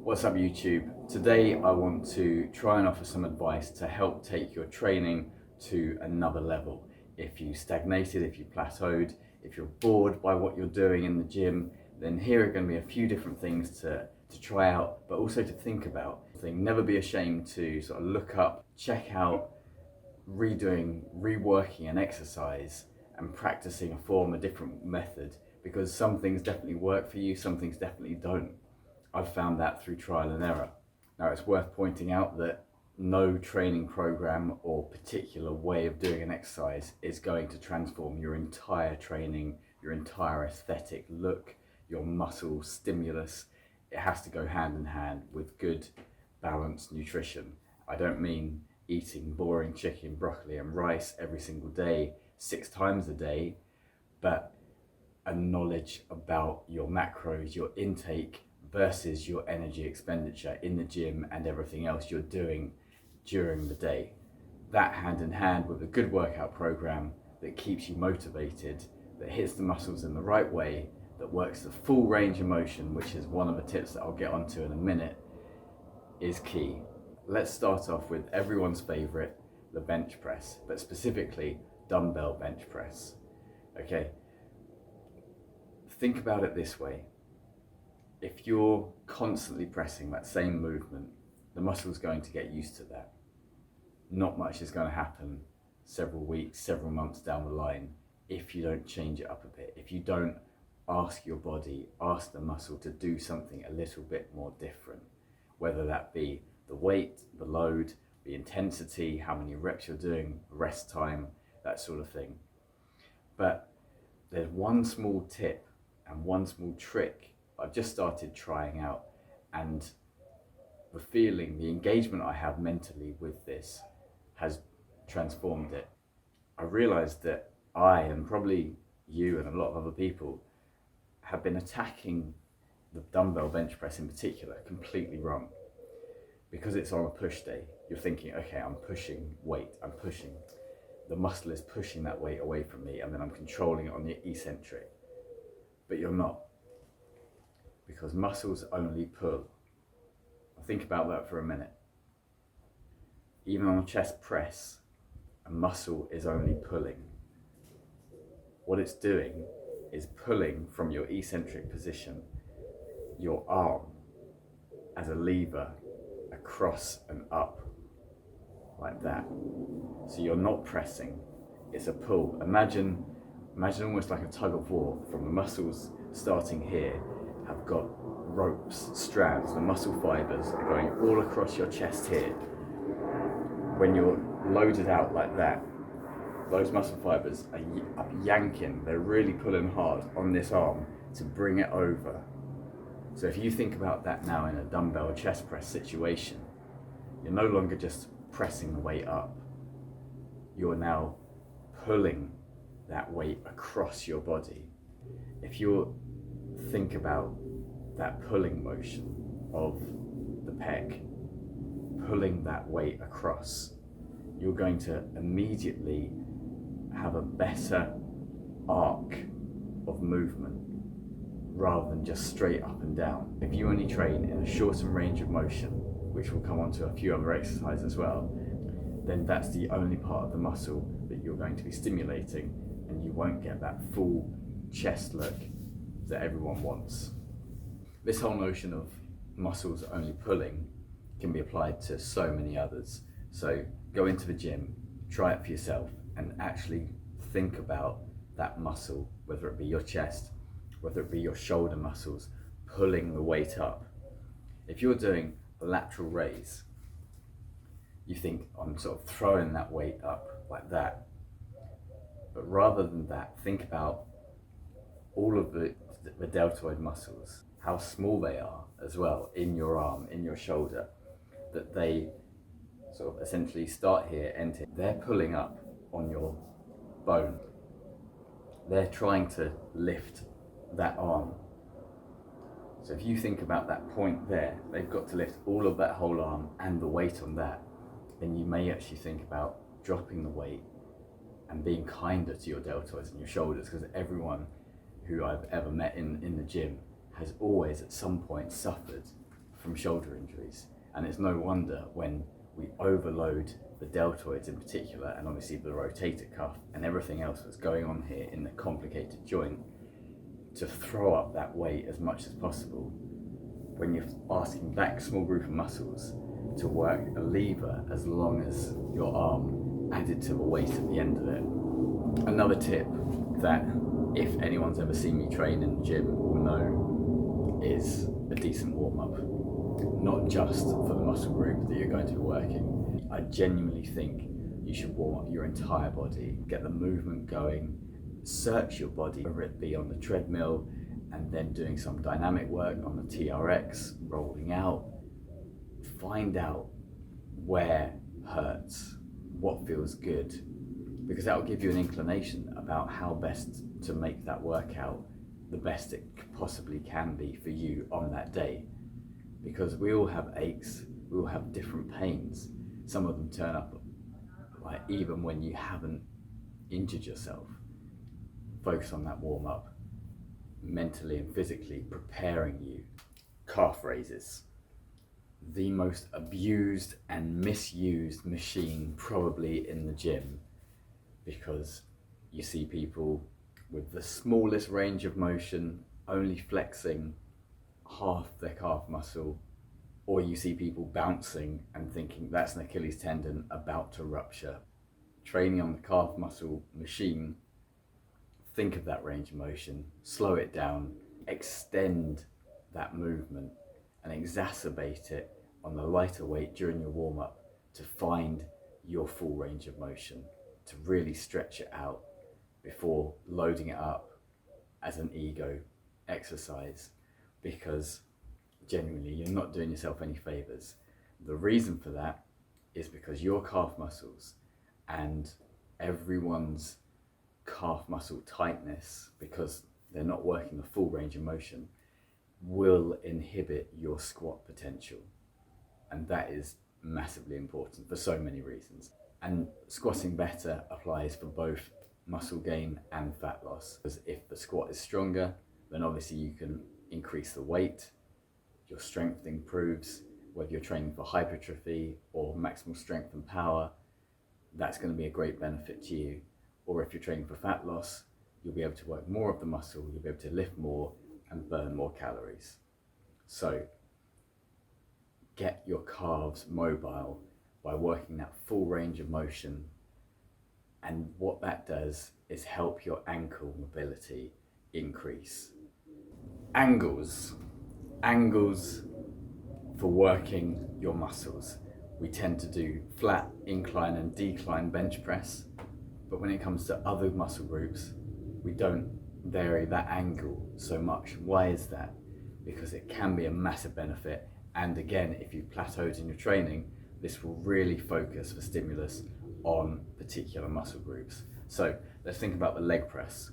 What's up YouTube? Today I want to try and offer some advice to help take your training to another level. If you stagnated, if you plateaued, if you're bored by what you're doing in the gym, then here are going to be a few different things to try out, but also to think about. Never be ashamed to sort of look up, check out, reworking an exercise and practicing a form, a different method, because some things definitely work for you, some things definitely don't. I've found that through trial and error. Now it's worth pointing out that no training program or particular way of doing an exercise is going to transform your entire training, your entire aesthetic look, your muscle stimulus. It has to go hand in hand with good, balanced nutrition. I don't mean eating boring chicken, broccoli and rice every single day, 6 times a day, but a knowledge about your macros, your intake, versus your energy expenditure in the gym and everything else you're doing during the day. That hand in hand with a good workout program that keeps you motivated, that hits the muscles in the right way, that works the full range of motion, which is one of the tips that I'll get onto in a minute, is key. Let's start off with everyone's favorite, the bench press, but specifically dumbbell bench press. Okay, think about it this way. If you're constantly pressing that same movement, the muscle's going to get used to that. Not much is going to happen several weeks, several months down the line if you don't change it up a bit, if you don't ask your body, ask the muscle to do something a little bit more different, whether that be the weight, the load, the intensity, how many reps you're doing, rest time, that sort of thing. But there's one small tip and one small trick I've just started trying out, and the feeling, the engagement I have mentally with this has transformed it. I realized that I, and probably you and a lot of other people, have been attacking the dumbbell bench press in particular completely wrong. Because it's on a push day, you're thinking, okay, I'm pushing weight, I'm pushing. The muscle is pushing that weight away from me, and then I'm controlling it on the eccentric. But you're not. Because muscles only pull. Think about that for a minute. Even on a chest press, a muscle is only pulling. What it's doing is pulling from your eccentric position your arm as a lever across and up, like that. So you're not pressing, it's a pull. Imagine almost like a tug of war from the muscles starting here, have got ropes, strands, the muscle fibers are going all across your chest here. When you're loaded out like that, those muscle fibers are yanking, they're really pulling hard on this arm to bring it over. So if you think about that now in a dumbbell chest press situation, you're no longer just pressing the weight up, you're now pulling that weight across your body. If you think about that pulling motion of the pec, pulling that weight across, you're going to immediately have a better arc of movement rather than just straight up and down. If you only train in a shortened range of motion, which we'll come on to a few other exercises as well, then that's the only part of the muscle that you're going to be stimulating, and you won't get that full chest look that everyone wants. This whole notion of muscles only pulling can be applied to so many others. So go into the gym, try it for yourself, and actually think about that muscle, whether it be your chest, whether it be your shoulder muscles, pulling the weight up. If you're doing a lateral raise, you think, I'm sort of throwing that weight up like that. But rather than that, think about all of the deltoid muscles, how small they are as well in your arm, in your shoulder, that they sort of essentially start here, end here. They're pulling up on your bone. They're trying to lift that arm. So if you think about that point there, they've got to lift all of that whole arm and the weight on that, then you may actually think about dropping the weight and being kinder to your deltoids and your shoulders, because everyone who I've ever met in the gym has always at some point suffered from shoulder injuries. And it's no wonder when we overload the deltoids in particular, and obviously the rotator cuff and everything else that's going on here in the complicated joint, to throw up that weight as much as possible when you're asking that small group of muscles to work a lever as long as your arm added to the weight at the end of it. Another tip that, if anyone's ever seen me train in the gym, will know is a decent warm-up. Not just for the muscle group that you're going to be working. I genuinely think you should warm up your entire body, get the movement going, search your body, whether it be on the treadmill and then doing some dynamic work on the TRX, rolling out. Find out where hurts, what feels good, because that will give you an inclination about how best to make that workout the best it possibly can be for you on that day. Because we all have aches, we all have different pains. Some of them turn up like even when you haven't injured yourself. Focus on that warm up, mentally and physically preparing you. Calf raises. The most abused and misused machine probably in the gym, because you see people with the smallest range of motion only flexing half their calf muscle, or you see people bouncing and thinking that's an Achilles tendon about to rupture. Training on the calf muscle machine, think of that range of motion, slow it down, extend that movement and exacerbate it on the lighter weight during your warm-up to find your full range of motion, to really stretch it out before loading it up as an ego exercise, because genuinely you're not doing yourself any favors. The reason for that is because your calf muscles and everyone's calf muscle tightness, because they're not working the full range of motion, will inhibit your squat potential. And that is massively important for so many reasons. And squatting better applies for both muscle gain and fat loss. Because if the squat is stronger, then obviously you can increase the weight, your strength improves, whether you're training for hypertrophy or maximal strength and power, that's going to be a great benefit to you. Or if you're training for fat loss, you'll be able to work more of the muscle, you'll be able to lift more and burn more calories. So get your calves mobile by working that full range of motion. And what that does is help your ankle mobility increase. Angles for working your muscles. We tend to do flat, incline and decline bench press, but when it comes to other muscle groups, we don't vary that angle so much. Why is that? Because it can be a massive benefit. And again, if you've plateaued in your training, this will really focus the stimulus on particular muscle groups. So let's think about the leg press.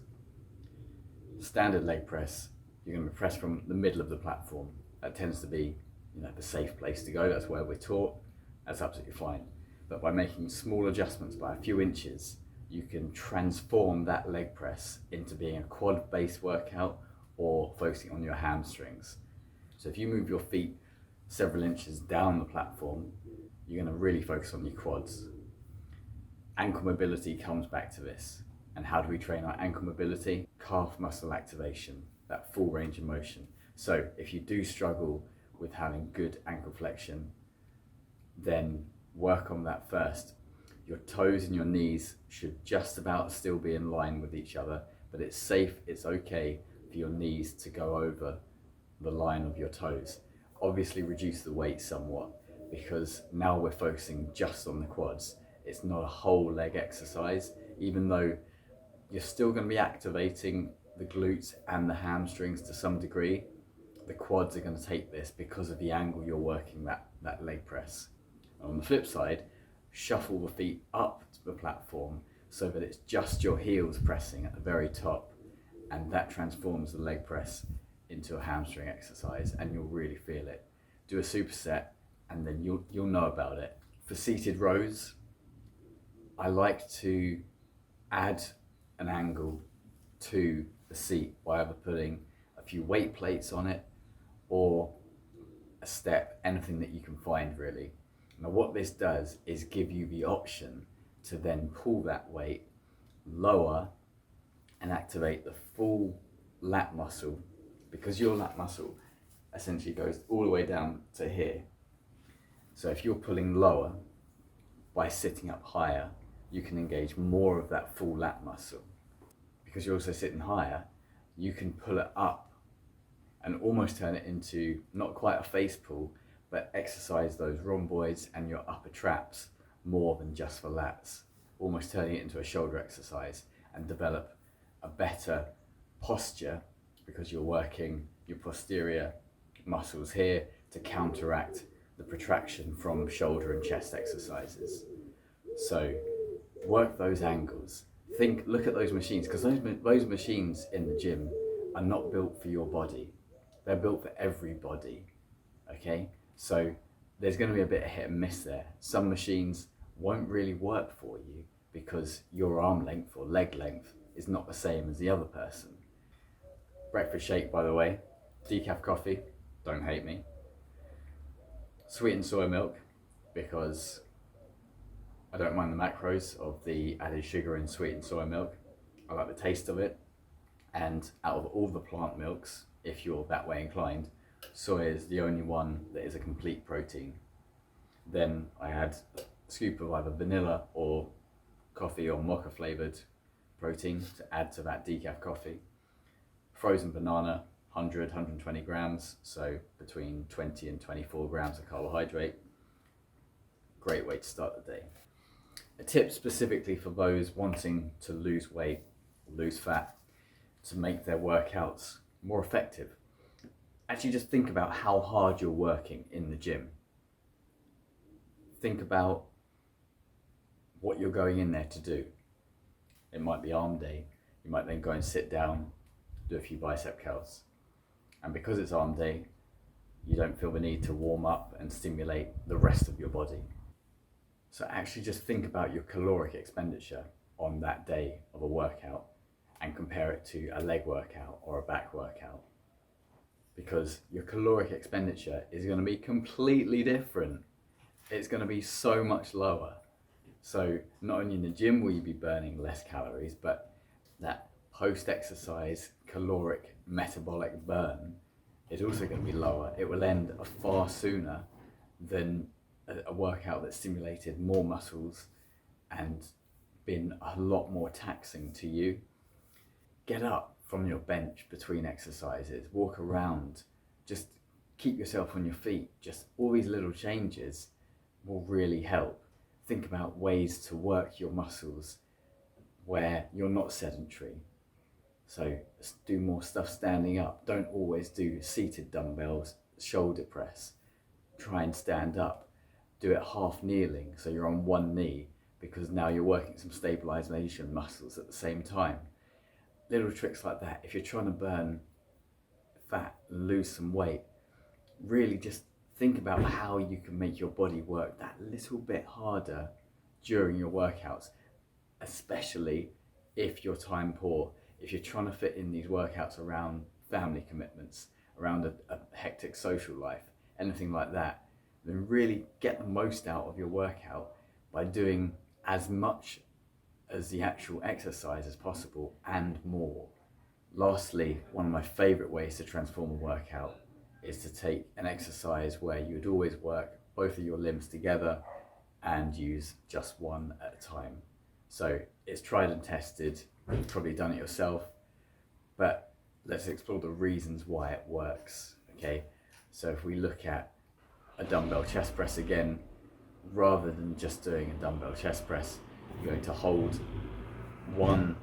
Standard leg press, you're going to press from the middle of the platform. That tends to be, the safe place to go. That's where we're taught. That's absolutely fine. But by making small adjustments by a few inches, you can transform that leg press into being a quad-based workout or focusing on your hamstrings. So if you move your feet several inches down the platform, you're going to really focus on your quads. Ankle mobility comes back to this. And how do we train our ankle mobility? Calf muscle activation, that full range of motion. So if you do struggle with having good ankle flexion, then work on that first. Your toes and your knees should just about still be in line with each other, but it's safe, it's okay for your knees to go over the line of your toes. Obviously reduce the weight somewhat, because now we're focusing just on the quads. It's not a whole leg exercise, even though you're still going to be activating the glutes and the hamstrings to some degree. The quads are going to take this because of the angle you're working that leg press. On the flip side, shuffle the feet up to the platform so that it's just your heels pressing at the very top, and that transforms the leg press into a hamstring exercise, and you'll really feel it. Do a superset and then you'll know about it. For seated rows, I like to add an angle to the seat by either putting a few weight plates on it or a step, anything that you can find really. Now what this does is give you the option to then pull that weight lower and activate the full lat muscle, because your lat muscle essentially goes all the way down to here. So if you're pulling lower by sitting up higher, you can engage more of that full lat muscle. Because you're also sitting higher, you can pull it up and almost turn it into not quite a face pull, but exercise those rhomboids and your upper traps more than just for lats, almost turning it into a shoulder exercise, and develop a better posture because you're working your posterior muscles here to counteract the protraction from shoulder and chest exercises. So work those angles. Look at those machines, because those machines in the gym are not built for your body. They're built for everybody, okay? So there's going to be a bit of hit and miss there. Some machines won't really work for you because your arm length or leg length is not the same as the other person. Breakfast shake, by the way, decaf coffee, don't hate me. Sweetened soy milk, because I don't mind the macros of the added sugar in sweetened soy milk. I like the taste of it. And out of all the plant milks, if you're that way inclined, soy is the only one that is a complete protein. Then I had a scoop of either vanilla or coffee or mocha flavored protein to add to that decaf coffee. Frozen banana, 120 grams, so between 20 and 24 grams of carbohydrate. Great way to start the day. A tip specifically for those wanting to lose weight, lose fat, to make their workouts more effective. Actually just think about how hard you're working in the gym. Think about what you're going in there to do. It might be arm day. You might then go and sit down, do a few bicep curls. And because it's arm day, you don't feel the need to warm up and stimulate the rest of your body. So actually just think about your caloric expenditure on that day of a workout and compare it to a leg workout or a back workout. Because your caloric expenditure is going to be completely different. It's going to be so much lower. So not only in the gym will you be burning less calories, but that post-exercise caloric metabolic burn is also going to be lower. It will end far sooner than a workout that stimulated more muscles and been a lot more taxing to you. Get up from your bench between exercises, walk around, just keep yourself on your feet. Just all these little changes will really help. Think about ways to work your muscles where you're not sedentary. So do more stuff standing up. Don't always do seated dumbbells, shoulder press. Try and stand up. Do it half kneeling, so you're on one knee, because now you're working some stabilization muscles at the same time. Little tricks like that. If you're trying to burn fat and lose some weight, really just think about how you can make your body work that little bit harder during your workouts, especially if you're time poor, if you're trying to fit in these workouts around family commitments, around a hectic social life, anything like that. Then really get the most out of your workout by doing as much as the actual exercise as possible and more. Lastly, one of my favorite ways to transform a workout is to take an exercise where you'd always work both of your limbs together and use just one at a time. So it's tried and tested, you've probably done it yourself, but let's explore the reasons why it works, okay? So if we look at a dumbbell chest press again, rather than just doing a dumbbell chest press, you're going to hold one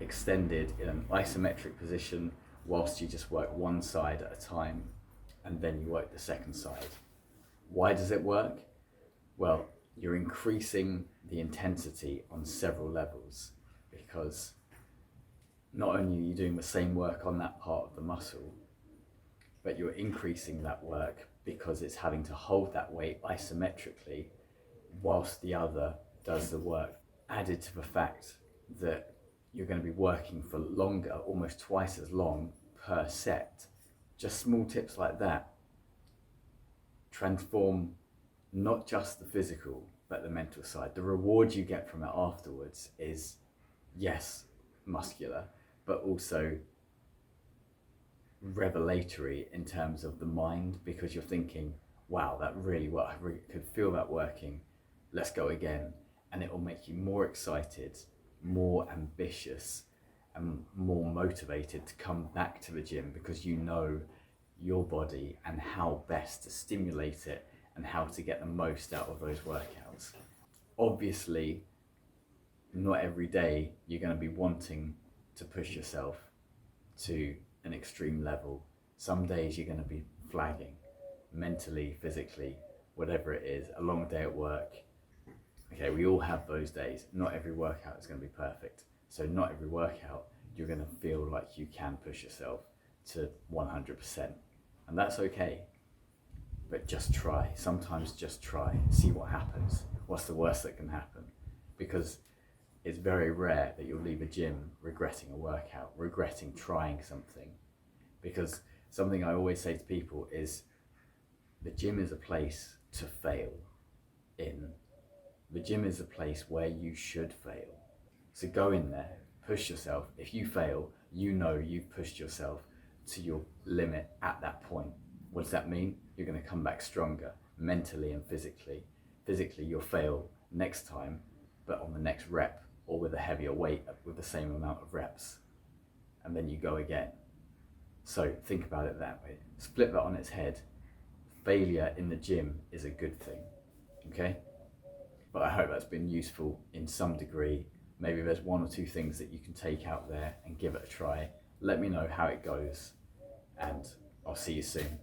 extended in an isometric position whilst you just work one side at a time, and then you work the second side. Why does it work? Well, you're increasing the intensity on several levels, because not only are you doing the same work on that part of the muscle, but you're increasing that work because it's having to hold that weight isometrically whilst the other does the work. Added to the fact that you're going to be working for longer, almost twice as long per set. Just small tips like that transform not just the physical, but the mental side. The reward you get from it afterwards is, yes, muscular, but also revelatory in terms of the mind, because you're thinking, wow, that really worked. I really could feel that working. Let's go again. And it will make you more excited, more ambitious, and more motivated to come back to the gym, because you know your body and how best to stimulate it and how to get the most out of those workouts. Obviously, not every day you're going to be wanting to push yourself to an extreme level. Some days you're going to be flagging mentally, physically, whatever it is, a long day at work. Okay, we all have those days. Not every workout is going to be perfect. So not every workout you're going to feel like you can push yourself to 100%. And that's okay. But just try. Sometimes just try. See what happens. What's the worst that can happen? Because it's very rare that you'll leave a gym regretting a workout, regretting trying something. Because something I always say to people is, the gym is a place to fail in. The gym is a place where you should fail. So go in there, push yourself. If you fail, you know you've pushed yourself to your limit at that point. What does that mean? You're going to come back stronger, mentally and physically. Physically, you'll fail next time, but on the next rep, or with a heavier weight with the same amount of reps. And then you go again. So think about it that way. Split that on its head. Failure in the gym is a good thing, okay? But I hope that's been useful in some degree. Maybe there's one or two things that you can take out there and give it a try. Let me know how it goes, and I'll see you soon.